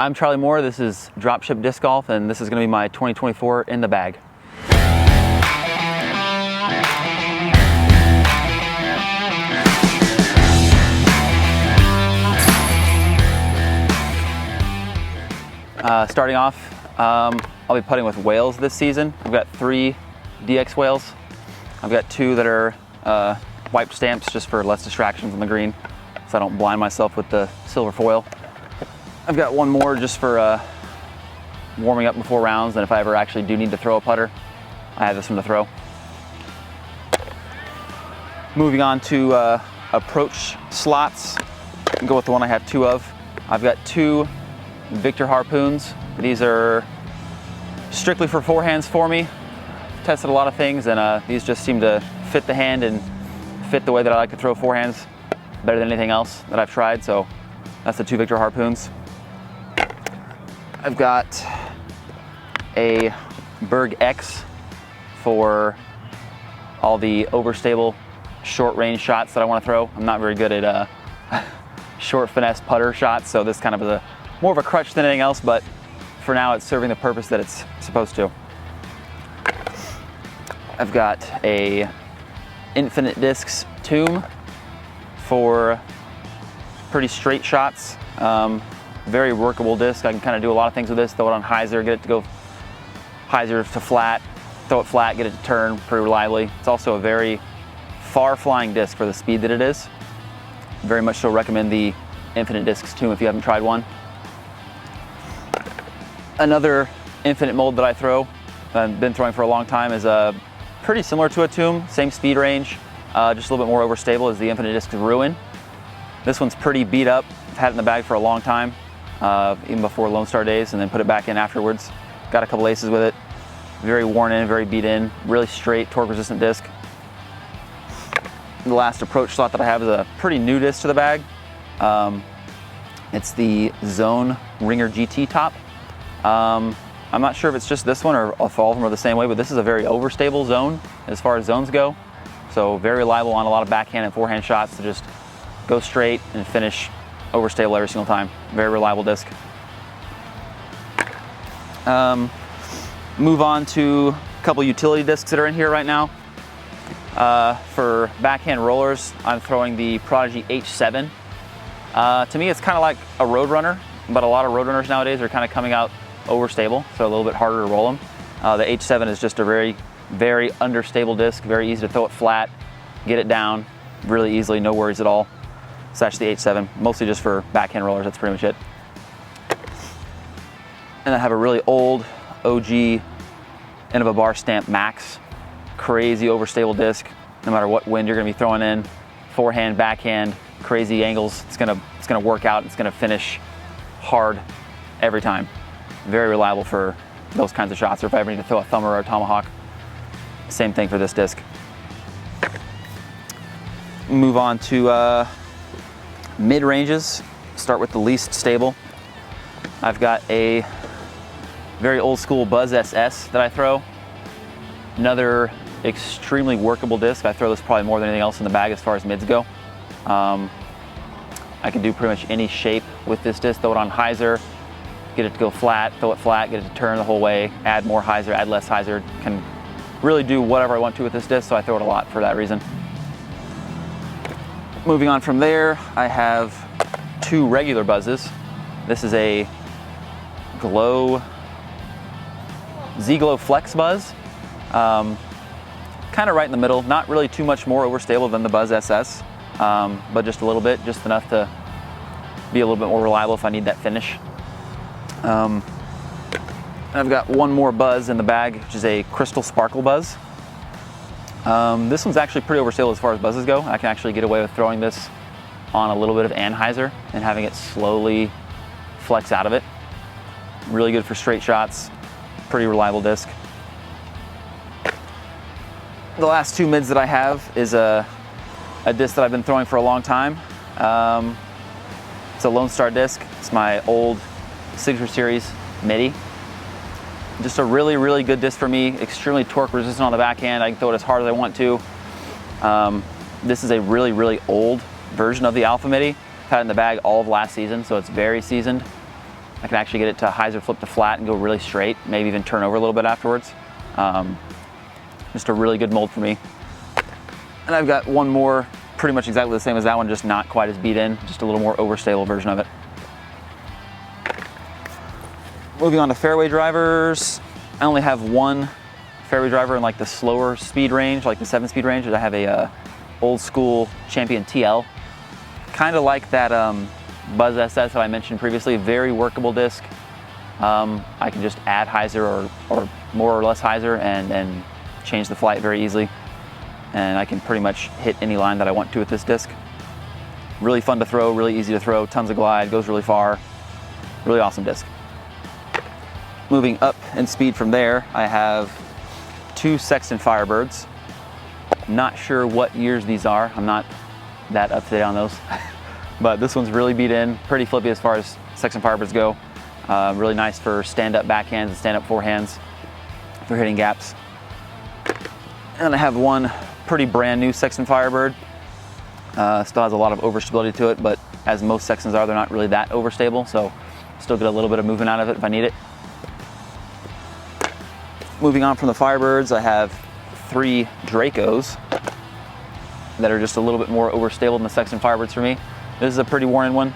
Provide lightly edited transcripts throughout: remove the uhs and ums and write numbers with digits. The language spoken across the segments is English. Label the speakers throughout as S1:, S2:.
S1: I'm Charlie Moore, this is Dropship Disc Golf, and this is going to be my 2024 in the bag. Starting off, I'll be putting with whales this season. I've got 3 DX whales. I've got 2 that are wiped stamps just for less distractions on the green, so I don't blind myself with the silver foil. I've got 1 more just for warming up before rounds, and if I ever actually do need to throw a putter, I have this one to throw. Moving on to approach slots, I'll go with the one I have 2 of. I've got 2 Victor harpoons. These are strictly for forehands for me. Tested a lot of things, and these just seem to fit the hand and fit the way that I like to throw forehands better than anything else that I've tried, so that's the 2 Victor harpoons. I've got a Berg X for all the overstable short range shots that I want to throw. I'm not very good at short finesse putter shots, so this kind of is more of a crutch than anything else, but for now it's serving the purpose that it's supposed to. I've got a Infinite Discs Tomb for pretty straight shots. Very workable disc. I can kind of do a lot of things with this. Throw it on hyzer, get it to go hyzer to flat, throw it flat, get it to turn pretty reliably. It's also a very far flying disc for the speed that it is. Very much so recommend the Infinite Discs Tomb if you haven't tried one. Another infinite mold that I throw, I've been throwing for a long time, is pretty similar to a Tomb, same speed range, just a little bit more overstable, is the Infinite Discs Ruin. This one's pretty beat up. I've had it in the bag for a long time, even before Lone Star days, and then put it back in afterwards. Got a couple aces with it. Very worn in, very beat in, really straight, torque resistant disc. The last approach slot that I have is a pretty new disc to the bag. It's the Zone Ringer GT top. I'm not sure if it's just this one or if all of them are the same way, but this is a very overstable zone as far as zones go. So very reliable on a lot of backhand and forehand shots to just go straight and finish overstable every single time. Very reliable disc. Move on to a couple utility discs that are in here right now. For backhand rollers, I'm throwing the Prodigy H7. To me, it's kind of like a Roadrunner, but a lot of Roadrunners nowadays are kind of coming out overstable, so a little bit harder to roll them. The H7 is just a very, very understable disc, very easy to throw it flat, get it down really easily, no worries at all. So that's the H7, mostly just for backhand rollers, that's pretty much it. And I have a really old OG end of a bar stamp Max. Crazy overstable disc, no matter what wind you're gonna be throwing in, forehand, backhand, crazy angles, it's gonna work out, it's gonna finish hard every time. Very reliable for those kinds of shots, or if I ever need to throw a thumber or a tomahawk, same thing for this disc. Move on to mid-ranges, start with the least stable. I've got a very old school Buzz SS that I throw. Another extremely workable disc. I throw this probably more than anything else in the bag as far as mids go. I can do pretty much any shape with this disc, throw it on hyzer, get it to go flat, throw it flat, get it to turn the whole way, add more hyzer, add less hyzer. Can really do whatever I want to with this disc, so I throw it a lot for that reason. Moving on from there, I have 2 regular buzzes. This is a Z-Glow Flex buzz. Kind of right in the middle, not really too much more overstable than the Buzz SS, but just a little bit, just enough to be a little bit more reliable if I need that finish. I've got 1 more buzz in the bag, which is a Crystal Sparkle buzz. This one's actually pretty overstable as far as buzzes go. I can actually get away with throwing this on a little bit of anhyzer and having it slowly flex out of it. Really good for straight shots, pretty reliable disc. The last 2 mids that I have is a disc that I've been throwing for a long time. It's a Lone Star disc. It's my old Signature Series MIDI. Just a really, really good disc for me. Extremely torque resistant on the backhand. I can throw it as hard as I want to. This is a really, really old version of the Alpha MIDI. Had it in the bag all of last season, so it's very seasoned. I can actually get it to hyzer flip to flat and go really straight, maybe even turn over a little bit afterwards. Just a really good mold for me. And I've got one more, pretty much exactly the same as that one, just not quite as beat in, just a little more overstable version of it. Moving on to fairway drivers. I only have one fairway driver in like the slower speed range, like the 7-speed range. I have a old school Champion TL. Kind of like that Buzz SS that I mentioned previously, very workable disc. I can just add hyzer or more or less hyzer and change the flight very easily. And I can pretty much hit any line that I want to with this disc. Really fun to throw, really easy to throw, tons of glide, goes really far. Really awesome disc. Moving up in speed from there, I have two Sexton Firebirds. Not sure what years these are. I'm not that up to date on those. But this one's really beat in, pretty flippy as far as Sexton Firebirds go. Really nice for stand-up backhands and stand-up forehands for hitting gaps. And I have one pretty brand new Sexton Firebird. Still has a lot of overstability to it, but as most Sextons are, they're not really that overstable, so still get a little bit of movement out of it if I need it. Moving on from the Firebirds, I have three Dracos that are just a little bit more overstable than the Sexton Firebirds for me. This is a pretty worn-in one,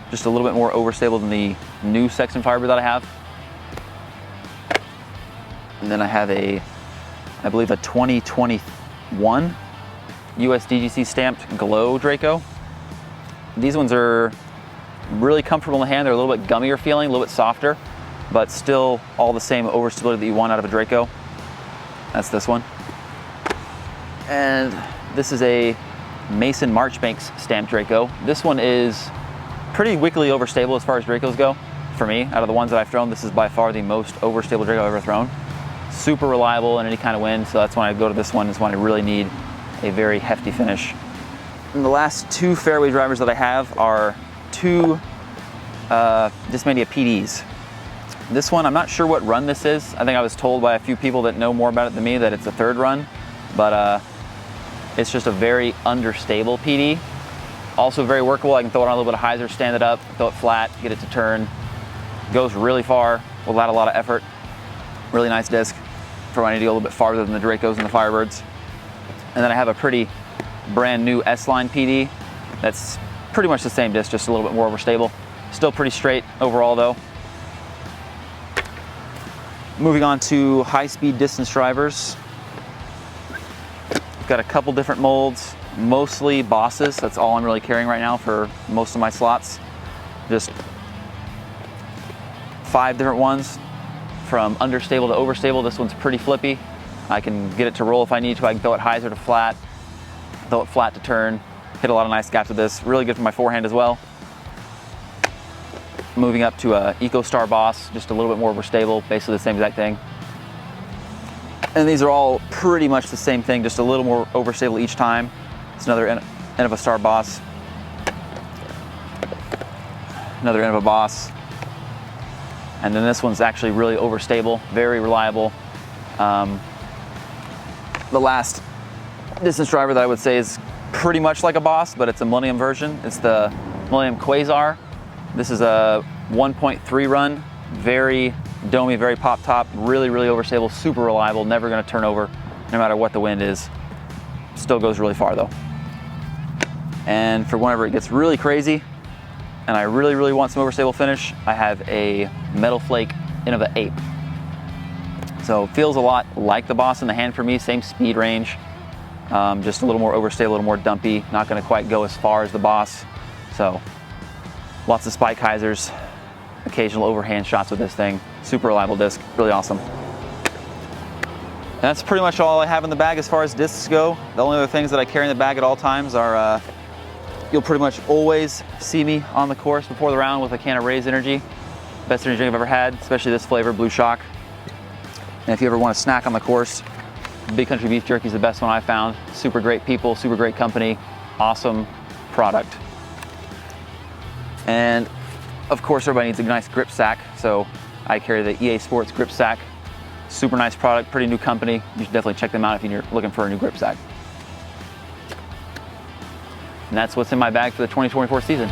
S1: just a little bit more overstable than the new Sexton Firebird that I have. And then I have I believe a 2021 USDGC stamped Glow Draco. These ones are really comfortable in the hand. They're a little bit gummier feeling, a little bit softer, but still all the same overstability that you want out of a Draco. That's this one. And this is a Mason Marchbanks stamped Draco. This one is pretty wickedly overstable as far as Dracos go. For me, out of the ones that I've thrown, this is by far the most overstable Draco I've ever thrown. Super reliable in any kind of wind, so that's when I go to this one, is when I really need a very hefty finish. And the last two fairway drivers that I have are two Discmania PDs. This one, I'm not sure what run this is. I think I was told by a few people that know more about it than me that it's a third run, but it's just a very understable PD. Also very workable. I can throw it on a little bit of hyzer, stand it up, throw it flat, get it to turn. Goes really far without a lot of effort. Really nice disc for when I need to go a little bit farther than the Dracos and the Firebirds. And then I have a pretty brand new S-Line PD that's pretty much the same disc, just a little bit more overstable. Still pretty straight overall though. Moving on to high-speed distance drivers. Got a couple different molds, mostly bosses. That's all I'm really carrying right now for most of my slots. Just 5 different ones, from understable to overstable. This one's pretty flippy. I can get it to roll if I need to. I can throw it hyzer to flat, throw it flat to turn. Hit a lot of nice gaps with this. Really good for my forehand as well. Moving up to a EcoStar Boss, just a little bit more overstable, basically the same exact thing. And these are all pretty much the same thing, just a little more overstable each time. It's another Innova Star Boss. Another Innova Boss. And then this one's actually really overstable, very reliable. The last distance driver that I would say is pretty much like a Boss, but it's a Millennium version. It's the Millennium Quasar. This is a 1.3 run, very domey, very pop top, really, really overstable, super reliable, never gonna turn over no matter what the wind is. Still goes really far though. And for whenever it gets really crazy and I really, really want some overstable finish, I have a Metal Flake Innova Ape. So it feels a lot like the Boss in the hand for me, same speed range, just a little more overstable, a little more dumpy, not gonna quite go as far as the Boss. So lots of spike hyzers, occasional overhand shots with this thing. Super reliable disc, really awesome. And that's pretty much all I have in the bag as far as discs go. The only other things that I carry in the bag at all times are, you'll pretty much always see me on the course before the round with a can of Raze Energy. Best energy drink I've ever had, especially this flavor, Blue Shock. And if you ever want to snack on the course, Big Country Beef Jerky is the best one I've found. Super great people, super great company, awesome product. And of course, everybody needs a nice grip sack, so I carry the E&A Sports Grip Sack. Super nice product, pretty new company. You should definitely check them out if you're looking for a new grip sack. And that's what's in my bag for the 2024 season.